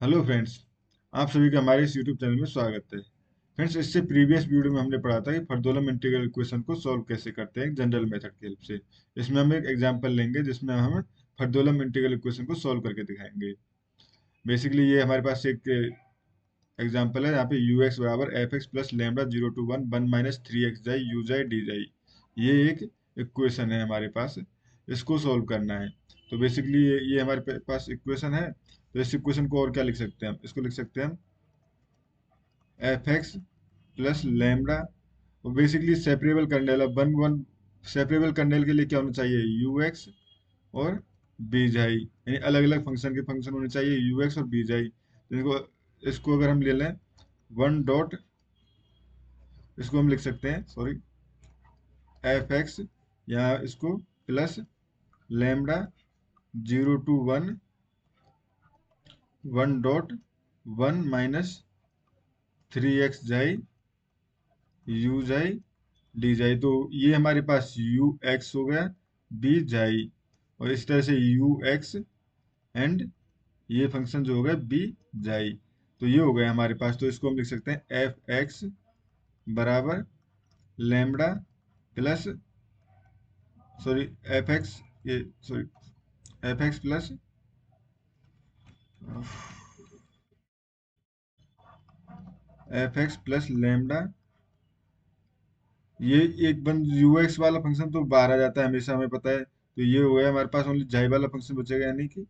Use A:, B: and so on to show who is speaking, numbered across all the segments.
A: Hello friends. आप सभी का हमारे इस यूट्यूब चैनल में स्वागत है। फ्रेंड्स, इससे प्रीवियस वीडियो में हमने पढ़ा था कि फर्दोलम इंटीग्रल इक्वेशन को सॉल्व कैसे करते हैं जनरल मेथड की हेल्प से। इसमें हम एक एग्जांपल लेंगे जिसमें हम फर्दोलम इंटीग्रल इक्वेशन को सॉल्व करके दिखाएंगे। बेसिकली ये हमारे पास एक एग्जांपल है। यहाँ पे यू एक्स बराबर f x plus lambda zero to one one minus three x xi u xi d xi. ये एक इक्वेशन है हमारे पास, इसको सॉल्व करना है। तो बेसिकली ये हमारे पास इक्वेशन है। तो इस इक्वेशन को और क्या लिख सकते हैं हम? इसको लिख सकते हैं हम एफ एक्स प्लस लेमडा। और बेसिकली सेपरेबल करने वाला वन वन सेपरेबल करने के लिए क्या होना चाहिए? यू एक्स और बीजाई, यानी अलग अलग फंक्शन के फंक्शन होने चाहिए यू एक्स और बीजाई। तो इसको अगर हम ले लें वन डॉट, इसको हम लिख सकते हैं, सॉरी, एफ एक्स, या इसको plus lambda zero to one one dot one minus three x xi u xi d xi. तो ये हमारे पास यू एक्स हो गया, बी जाई, और इस तरह से यू एक्स एंड ये फंक्शन जो हो गया बी जाई। तो ये हो गया हमारे पास। तो इसको हम लिख सकते हैं एफ एक्स बराबर lambda plus, sorry, F X, ये sorry, F x plus F x plus lambda. ये एक बन यू एक्स वाला फंक्शन तो बाहर आ जाता है हमेशा, हमें पता है। तो ये हो गया हमारे पास, ओनली जाई वाला फंक्शन बचेगा, यानी कि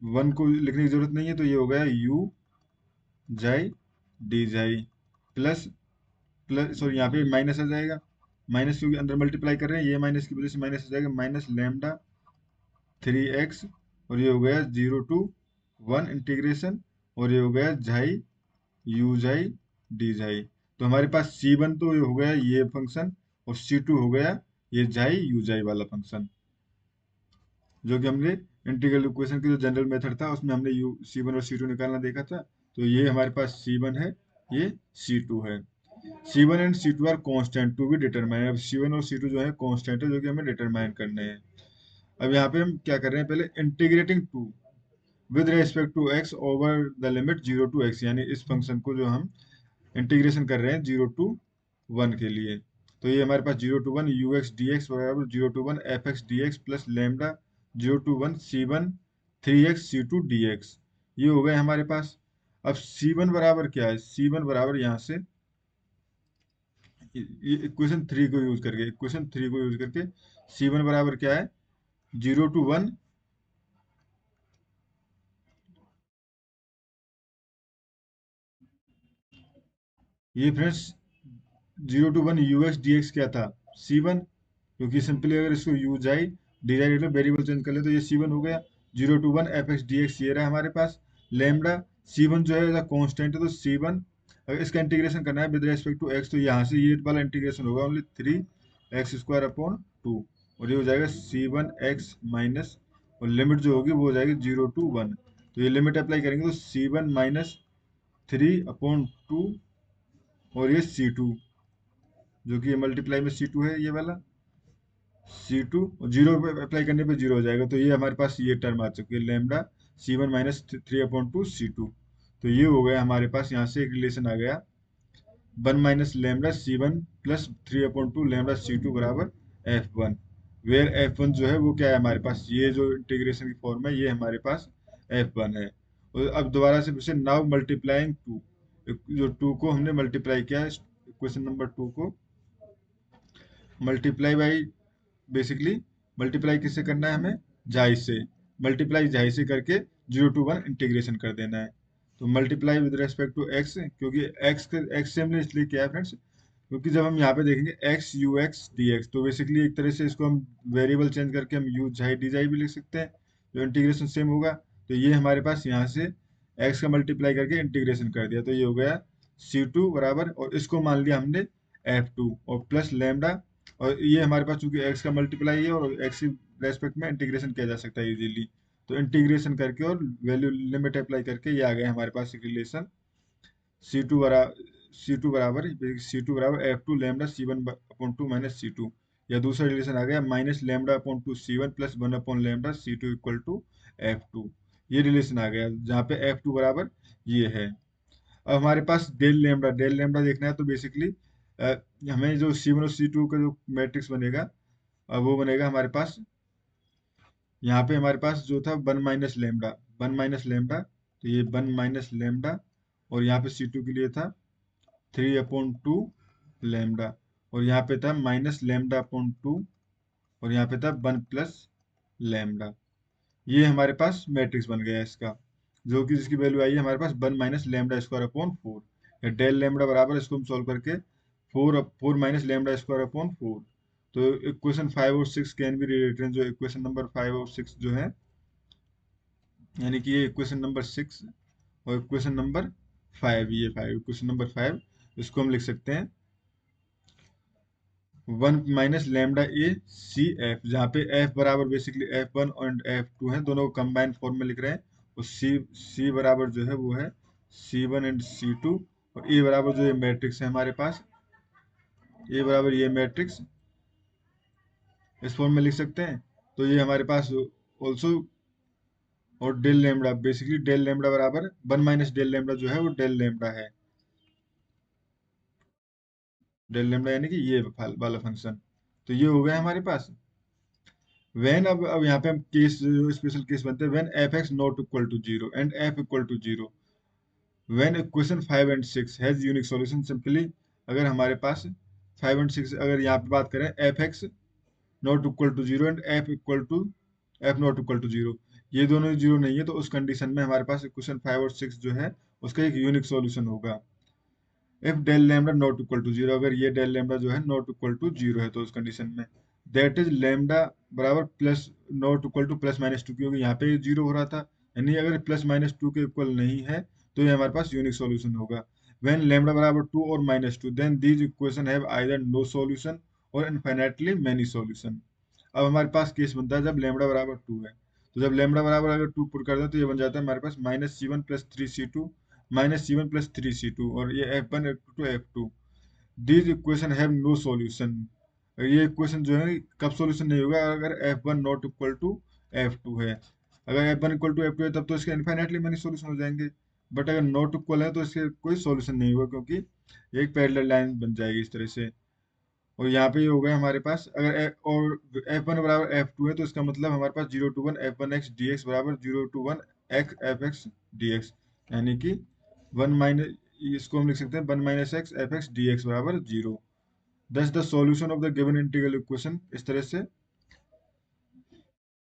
A: वन को लिखने की जरूरत नहीं है। तो ये हो गया यू जाई डी जाई प्लस प्लस, सॉरी, यहाँ पे माइनस आ जाएगा। माइनस क्योंकि अंदर मल्टीप्लाई कर रहे हैं, ये माइनस की वजह से माइनस आ जाएगा, माइनस लेमडा थ्री एक्स। और ये हो गया जीरो टू वन इंटीग्रेशन, और ये हो गया झाई यू झाई डी झाई। तो हमारे पास सी वन तो हो गया ये फंक्शन, और सी टू हो गया ये झाई यू झाई वाला फंक्शन, जो कि हमने इंटीग्रल इक्वेशन की जो जनरल मेथड था उसमें हमने यू सी वन और सी टू निकालना देखा था। तो ये हमारे पास सी वन है, ये सी टू है। C one and C two are constant to be determine. अब सी वन और सी टू जो है कॉन्स्टेंट है, जो कि हमें डिटरमाइन करने हैं। अब यहाँ पे हम क्या कर रहे हैं? पहले integrating to with respect to x over the limit zero to x, यानी इस फंक्शन को जो हम इंटीग्रेशन कर रहे हैं जीरो टू वन के लिए। तो ये हमारे पास zero to one you x D X बराबर zero to one F x D X plus lambda zero to one C one three X C two D x. ये हो गए हमारे पास। अब सी वन बराबर क्या है? सी वन बराबर यहाँ से इक्वेशन थ्री को यूज करके, इक्वेशन थ्री को यूज करके सी वन बराबर क्या है? जीरो टू वन, ये friends zero to one you x D x क्या था? C one. क्योंकि सिंपली अगर इसको use I derive variable change कर ले तो ये सी वन हो गया। Zero to one F x D x ये रहा हमारे पास। लेमडा सी वन जो है कॉन्स्टेंट है, तो सी वन अगर इसका इंटीग्रेशन करना है विद रेस्पेक्ट टू एक्स, तो यहाँ से ये वाला इंटीग्रेशन होगा only three x square upon two, और ये हो जाएगा सी वन एक्स माइनस, और लिमिट जो होगी वो हो जाएगी जीरो टू वन। तो ये लिमिट अप्लाई करेंगे तो C one minus three upon two, और ये सी टू, जो कि ये मल्टीप्लाई में सी टू है ये वाला सी टू, और जीरो पे अप्लाई करने पे जीरो हो जाएगा। तो ये हमारे पास ये टर्म आ चुकी है लेमडा सी one minus three upon two c two. तो ये हो गया हमारे पास, यहाँ से एक रिलेशन आ गया वन माइनस लेमडा सी one plus three upon two lambda सी टू बराबर F one. Where F one जो है वो क्या है हमारे पास? ये जो इंटीग्रेशन की फॉर्म है ये हमारे पास एफ वन है। और अब दोबारा से फिर से नाउ मल्टीप्लाइंग टू, जो टू को हमने मल्टीप्लाई किया है, क्वेश्चन नंबर टू को मल्टीप्लाई बाई, बेसिकली मल्टीप्लाई किससे करना है हमें? जाई से। मल्टीप्लाई जाई से करके जीरो टू वन इंटीग्रेशन कर देना है। तो multiply with respect to x, क्योंकि एक्स से हमने इसलिए किया है फ्रेंड्स, क्योंकि जब हम यहाँ पे देखेंगे x you x D x, तो बेसिकली एक तरह से इसको हम वेरिएबल चेंज करके हम यू जाई डी जाई भी लिख सकते हैं, जो इंटीग्रेशन सेम होगा। तो ये हमारे पास यहाँ से एक्स का मल्टीप्लाई करके इंटीग्रेशन कर दिया, तो ये हो गया सी टू बराबर, और इसको मान लिया हमने एफ टू, और प्लस लेमडा, और ये हमारे पास चूंकि एक्स का मल्टीप्लाई है और एक्स के रेस्पेक्ट में इंटीग्रेशन किया जा सकता है इजीली। तो इंटीग्रेशन करके और वैल्यू लिमिट अप्लाई करके ये आ गया हमारे पास एक रिलेशन सी टू बराबर सी टू बराबर एफ टू लेमडा सी one upon two minus c two, या दूसरा रिलेशन आ गया minus lambda upon two c one plus one upon lambda C two equal to f two. ये relation आ गया जहाँ पे F2 बराबर ये है। अब हमारे पास डेल लेमडा देखना है तो बेसिकली हमें जो C1 और C2 का जो मैट्रिक्स बनेगा, वो बनेगा हमारे पास, यहाँ पे हमारे पास जो था वन माइनस लेमडा, तो ये वन माइनस लेमडा, और यहाँ पे C2 के लिए था 3/2 लेमडा, और यहाँ पे था -λ/2, और यहाँ पे था 1 प्लस लेमडा। ये हमारे पास मैट्रिक्स बन गया इसका, जो कि जिसकी वैल्यू आई है हमारे पास 1 - λ² 4। डेल लेमडा बराबर, इसको हम सॉल्व करके 4 तो इक्वेशन 5 और 6 कैन बी रिलेटेड, जो इक्वेशन नंबर 5 और 6 जो है, यानी कि ये इक्वेशन नंबर 6 और इक्वेशन नंबर 5, ये 5 इक्वेशन नंबर 5, इसको हम लिख सकते हैं 1 - λ/A जहाँ पे F बराबर बेसिकली F1 और F2 है, दोनों को कंबाइंड फॉर्म में लिख रहे हैं, और C बराबर जो है वो है C1 एंड C2, और A बराबर जो ये मैट्रिक्स है हमारे पास, A बराबर ये मैट्रिक्स इस फॉर्म में लिख सकते हैं। तो ये हमारे पास ऑल्सो, और del lambda basically del lambda बराबर 1 - डेल लेमडा जो है वो डेल लेमडा है, डेल लेमडा यानी कि ये वाला फंक्शन। तो ये हो गया हमारे पास वेन। अब यहाँ पे हम केस, स्पेशल केस बनते हैं, when f(x) not equal to 0 and f equal to 0, when equation 5 and 6 has unique solution. Simply अगर हमारे पास 5 एंड 6, अगर यहाँ पे बात करें f(x) not equal to 0 and f not equal to 0, ये दोनों जीरो नहीं है, तो उस कंडीशन में हमारे पास इक्वेशन 5 और 6 जो है उसका एक यूनिक सॉल्यूशन होगा। If del lambda not equal to 0, अगर ये डेल लैम्डा जो है नॉट इक्वल टू 0 है, तो उस कंडीशन में दैट इज लैम्डा बराबर प्लस नॉट इक्वल टू +-2, क्योंकि यहाँ पे 0 हो रहा था, यानी अगर +-2 के इक्वल नहीं है तो ये हमारे पास यूनिक सॉल्यूशन होगा। व्हेन लैम्डा बराबर 2 और -2 then these equation have either no solution और इनफाइनाइटली मेनी सॉल्यूशन। अब हमारे पास केस बनता है जब लैम्डा बराबर 2 है, तो जब लैम्डा बराबर अगर 2 पुट कर दें तो ये बन जाता है हमारे पास -C1 + 3C2 और ये F1 F2 these equation have no solution. ये इक्वेशन जो है कब सॉल्यूशन नहीं होगा, अगर F1 not equal to F2 है। अगर F1 इक्वल टू F2 है तब तो इसके इनफाइनाइटली मेनी सॉल्यूशन हो जाएंगे, बट अगर नॉट इक्वल है तो इसके कोई सॉल्यूशन नहीं होगा, क्योंकि एक पैरेलल लाइन बन जाएगी इस तरह से। और यहाँ पे ये हो गया हमारे पास, अगर और F1 बराबर F2 है तो इसका मतलब हमारे पास 0 to 1 F1x dx बराबर 0 to 1 x Fx dx, यानी कि 1 माइनस, इसको हम लिख सकते हैं 1 - x Fx dx बराबर 0। दस the solution of the given integral equation, इस तरह से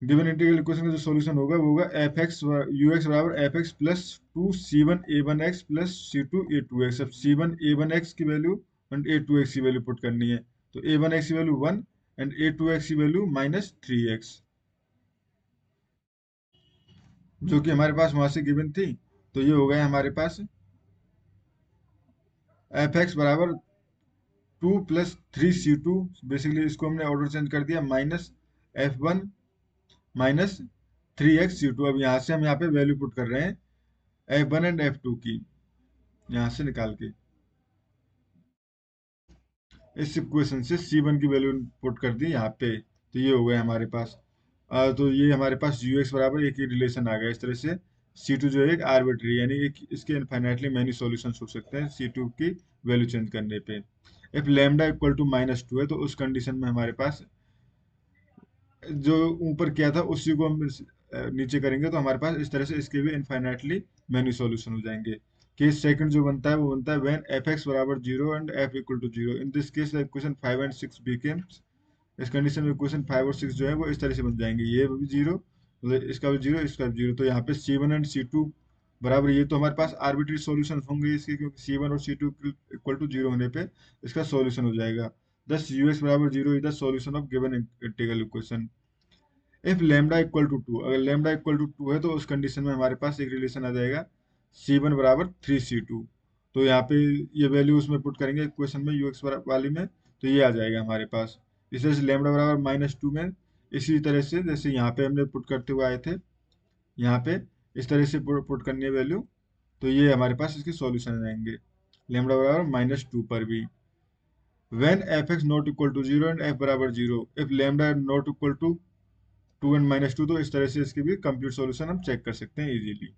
A: गिवन इंटीग्रल इक्वेशन का जो सॉल्यूशन होगा वो होगा Fx ux बराबर Fx plus 2C1 A1x plus C2 A2x। अब C1 A1x की वैल्यू एंड A2x की वैल्यू पुट करनी है, तो A1x की वैल्यू 1 एंड A2x की वैल्यू -3x, जो कि हमारे पास वहां से गिवन थी। तो ये हो गया हमारे पास Fx बराबर 2 + 3C2, बेसिकली इसको हमने ऑर्डर चेंज कर दिया, -F1 -3x C2। अब यहाँ से हम यहाँ पे वैल्यू पुट कर रहे हैं F1 एंड F2 की, यहाँ से निकाल के इस इक्वेशन से C1 की वैल्यू पुट कर दी यहाँ पे, तो ये हो गया हमारे पास। तो ये हमारे पास ux बराबर एक ही रिलेशन आ गया इस तरह से। C2 जो है एक आर्बिट्री, यानी एक इसके इनफाइनाइटली मैनी सॉल्यूशंस हो सकते हैं C2 की वैल्यू चेंज करने पे। इफ लैम्डा इक्वल टू -2 है तो उस कंडीशन में हमारे पास जो ऊपर किया था उसी को हम नीचे करेंगे, तो हमारे पास इस तरह से इसके भी इनफाइनाइटली मैनी सॉल्यूशन हो जाएंगे। केस सेकंड जो बनता है वो बनता है व्हेन Fx बराबर 0 and F equal to 0, in this case equation 5 and 6 becomes, इस कंडीशन में इक्वेशन 5 और 6 जो है वो इस तरह से बन जाएंगे, ये भी 0, मतलब इसका भी 0, इसका भी 0, तो यहाँ पे C1 एंड C2 बराबर, ये तो हमारे पास आर्बिट्री सॉल्यूशन होंगे इसके, क्योंकि C1 और C2 इक्वल टू 0 होने पे इसका सॉल्यूशन हो जाएगा। दस ux बराबर 0 is the solution of given integral equation. If lambda equal to 2, अगर लेमडा इक्वल टू 2 है तो उस कंडीशन में हमारे पास एक रिलेशन आ जाएगा C1 बराबर 3C2। तो यहाँ पे ये वैल्यू उसमें पुट करेंगे इक्वेशन में ux वाली में, तो ये आ जाएगा हमारे पास। इस तरह से लेमडा बराबर -2 में, इसी तरह से जैसे यहाँ पे हमने पुट करते हुए आए थे, यहाँ पे इस तरह से पुट करनी है वैल्यू, तो ये हमारे पास इसके सॉल्यूशन आएंगे लेमडा बराबर -2 पर भी। When Fx not equal to 0 and F बराबर 0, if lambda not equal to 2 n -2, तो इस तरह से इसकी भी कंप्लीट सॉल्यूशन हम चेक कर सकते हैं इजीली।